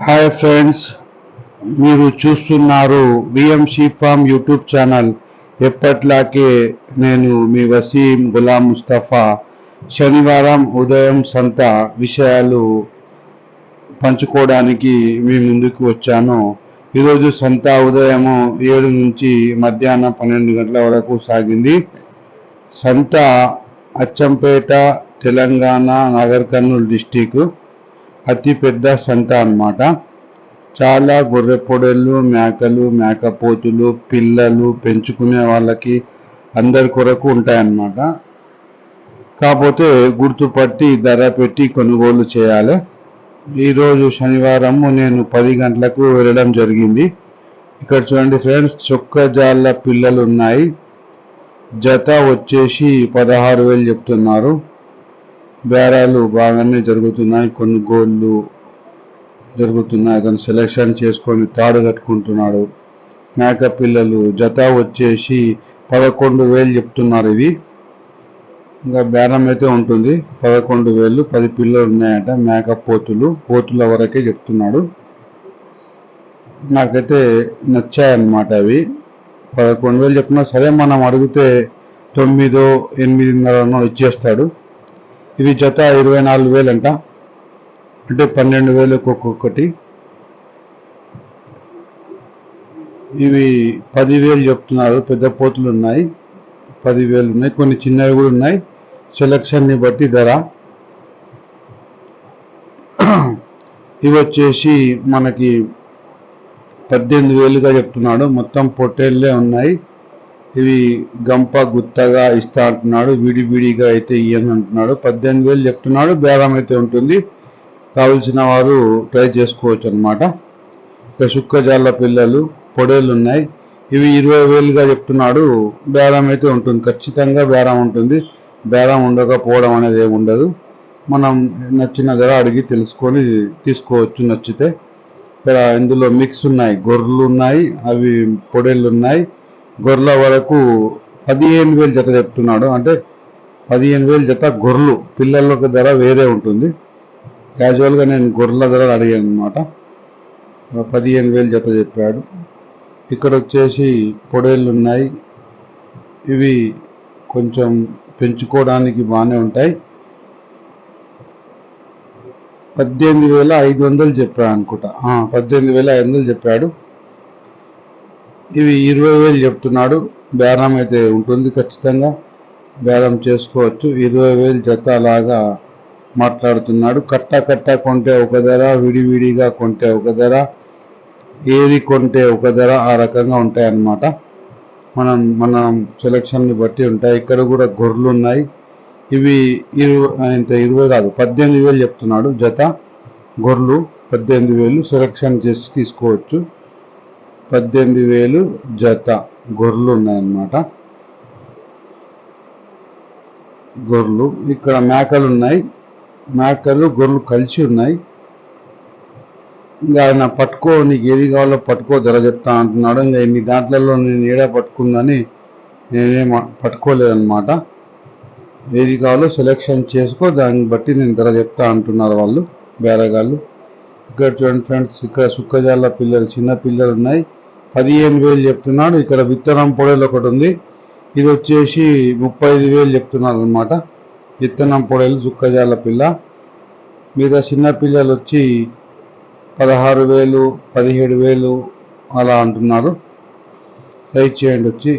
Hi friends, మీరు చూస్తున్నారు VMC form YouTube channel. ఎప్పట్లాగే నేను మీ వసీం గులాం ముస్తఫా. శనివారం ఉదయం సంత విషయాలు పంచుకోవడానికి మీ ముందుకు వచ్చాను. ఈరోజు సంత ఉదయం 7 నుంచి మధ్యాహ్నం 12 గంటల వరకు సాగింది. సంత అచ్చంపేట, తెలంగాణ, నగర్ కర్నూలు డిస్టిక్ అతిపెద్ద సంత అన్నమాట. చాలా గొర్రె పొడేళ్ళు, మేకలు, మేకపోతులు, పిల్లలు పెంచుకునే వాళ్ళకి అందరి కొరకు ఉంటాయన్నమాట. కాకపోతే గుర్తుపట్టి ధర పెట్టి కొనుగోలు చేయాలి. ఈరోజు శనివారం నేను 10 గంటలకు వెళ్ళడం జరిగింది. ఇక్కడ చూడండి ఫ్రెండ్స్, చొక్కజాళ్ళ పిల్లలు ఉన్నాయి. జత వచ్చేసి 16,000 చెప్తున్నారు. బేరాలు బాగానే జరుగుతున్నాయి, కొనుగోళ్ళు జరుగుతున్నాయి. అతను సెలెక్షన్ చేసుకొని తాడు కట్టుకుంటున్నాడు. మేక పిల్లలు జత వచ్చేసి 11,000 చెప్తున్నారు. ఇవి ఇంకా బేరం అయితే ఉంటుంది. 11,000, 10 పిల్లలు ఉన్నాయంట. మేక పోతుల వరకే చెప్తున్నాడు. నాకైతే నచ్చాయన్నమాట అవి. 11,000 చెప్తున్నా సరే, మనం అడిగితే 9, 8.5 ఇచ్చేస్తాడు. ఇవి జత 24,000 అంట, అంటే 12,000 ఒక్కొక్కటి. ఇవి 10,000 చెప్తున్నారు. పెద్ద పోతులు ఉన్నాయి, 10,000 ఉన్నాయి. కొన్ని చిన్నవి కూడా ఉన్నాయి. సెలక్షన్ని బట్టి ధర. ఇవి వచ్చేసి మనకి 18,000గా చెప్తున్నాడు. మొత్తం పొట్టేళ్ళే ఉన్నాయి. ఇవి గంప గుత్తగా ఇస్తా అంటున్నాడు, విడివిడిగా అయితే ఇయ్యని అంటున్నాడు. 18,000 చెప్తున్నాడు. బేరం అయితే ఉంటుంది, కావలసిన వారు ట్రై చేసుకోవచ్చు అన్నమాట. ఇక సుక్కజాళ్ళ పిల్లలు పొడేళ్ళు ఉన్నాయి. ఇవి 20,000గా చెప్తున్నాడు. బేరం అయితే ఉంటుంది, ఖచ్చితంగా బేరం ఉంటుంది. బేరం ఉండకపోవడం అనేది ఏమి ఉండదు. మనం నచ్చిన ధర అడిగి తెలుసుకొని తీసుకోవచ్చు నచ్చితే. ఇక్కడ ఇందులో మిక్స్ ఉన్నాయి, గొర్రెలు ఉన్నాయి, అవి పొడేళ్ళు ఉన్నాయి. గొర్రెల వరకు 15,000 జత చెప్తున్నాడు. అంటే 15,000 జత గొర్రెలు. పిల్లలకు ధర వేరే ఉంటుంది. క్యాజువల్గా నేను గొర్రెల ధర అడిగాను అనమాట. 15,000 జత చెప్పాడు. ఇక్కడ వచ్చేసి పొడేళ్ళు ఉన్నాయి. ఇవి కొంచెం పెంచుకోవడానికి బాగానే ఉంటాయి. 18,500 చెప్పాడు అనుకుంటా. 18,500 చెప్పాడు. ఇవి 20,000 చెప్తున్నాడు. బేరం అయితే ఉంటుంది, ఖచ్చితంగా బేరం చేసుకోవచ్చు. 20,000 జత అలాగా మాట్లాడుతున్నాడు. కట్ట కొంటే ఒక ధర, విడివిడిగా కొంటే ఒక ధర, ఏరి కొంటే ఒక ధర, ఆ రకంగా ఉంటాయన్నమాట. మనం సెలక్షన్ని బట్టి ఉంటాయి. ఇక్కడ కూడా గొర్రెలు ఉన్నాయి. ఇవి 20 కాదు, 18,000 చెప్తున్నాడు జత. గొర్రెలు 18,000 సెలక్షన్ చేసి తీసుకోవచ్చు. 18,000 జత గొర్రెలు ఉన్నాయన్నమాట. గొర్రెలు. ఇక్కడ మేకలు ఉన్నాయి. మేకలు గొర్రెలు కలిసి ఉన్నాయి. ఇంకా ఆయన పట్టుకో, నీకు ఏది కావాలో పట్టుకో, ధర చెప్తా అంటున్నాడు. ఇంకా ఇన్ని దాంట్లలో నేను ఏడా పట్టుకుందని నేనేం పట్టుకోలేదన్నమాట. ఏది కావాలో సెలెక్షన్ చేసుకో, దాన్ని బట్టి నేను ధర చెప్తా అంటున్నారు వాళ్ళు, బేరగాళ్ళు. ఇక్కడ చూడండి ఫ్రెండ్స్, ఇక్కడ సుక్కజాళ్ళ పిల్లలు, చిన్న పిల్లలు ఉన్నాయి. 15,000 చెప్తున్నాడు. ఇక్కడ విత్తనం పొడేలు ఒకటి ఉంది. ఇది వచ్చేసి 35,000 చెప్తున్నారు అనమాట. విత్తనం పొడేలు సుక్కజాళ్ళ పిల్ల. మీద చిన్న పిల్లలు వచ్చి 16,000, 17,000 అలా అంటున్నారు. రైట్ చేయండి వచ్చి.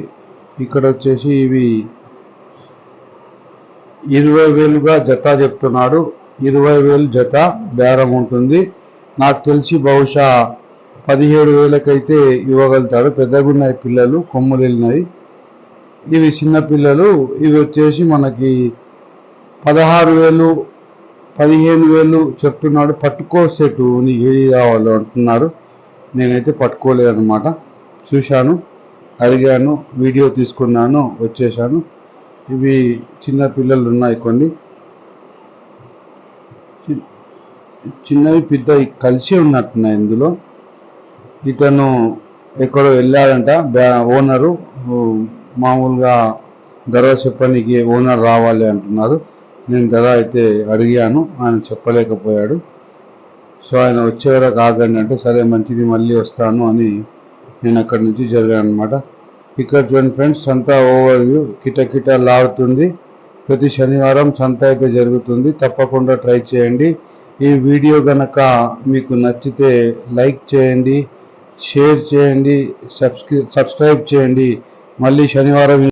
ఇక్కడ వచ్చేసి ఇవి 20,000గా జత చెప్తున్నాడు. 20,000 జత బేరం ఉంటుంది. నాకు తెలిసి బహుశా 17,000కైతే ఇవ్వగలుగుతాడు. పెద్దగా ఉన్నాయి పిల్లలు, కొమ్ములు వెళ్ళినాయి. ఇవి చిన్న పిల్లలు. ఇవి వచ్చేసి మనకి 16,000, 15,000 చెప్తున్నాడు. పట్టుకో సెటు, నీకు ఏది కావాలో అంటున్నారు. నేనైతే పట్టుకోలేదన్నమాట. చూశాను, అడిగాను, వీడియో తీసుకున్నాను, వచ్చేసాను. ఇవి చిన్న పిల్లలు ఉన్నాయి. కొన్ని చిన్నవి పెద్ద కలిసి ఉన్నట్టున్నాయి ఇందులో. ఇతను ఎక్కడో వెళ్ళాడంట ఓనరు. మామూలుగా ధర చెప్పడానికి ఓనర్ రావాలి అంటున్నారు. నేను ధర అయితే అడిగాను, ఆయన చెప్పలేకపోయాడు. సో ఆయన వచ్చే వరకు ఆగండి అంటే సరే మంచిది మళ్ళీ వస్తాను అని నేను అక్కడి నుంచి జరిగాను అనమాట. ఇక్కడ చూడండి ఫ్రెండ్స్, సంత ఓవర్వ్యూ కిటకిటలాడుతుంది. ప్రతి శనివారం సంత అయితే జరుగుతుంది, తప్పకుండా ట్రై చేయండి. ఈ వీడియో కనుక మీకు నచ్చితే లైక్ చేయండి, షేర్ చేయండి, సబ్స్క్రైబ్ చేయండి. మళ్ళీ శనివారం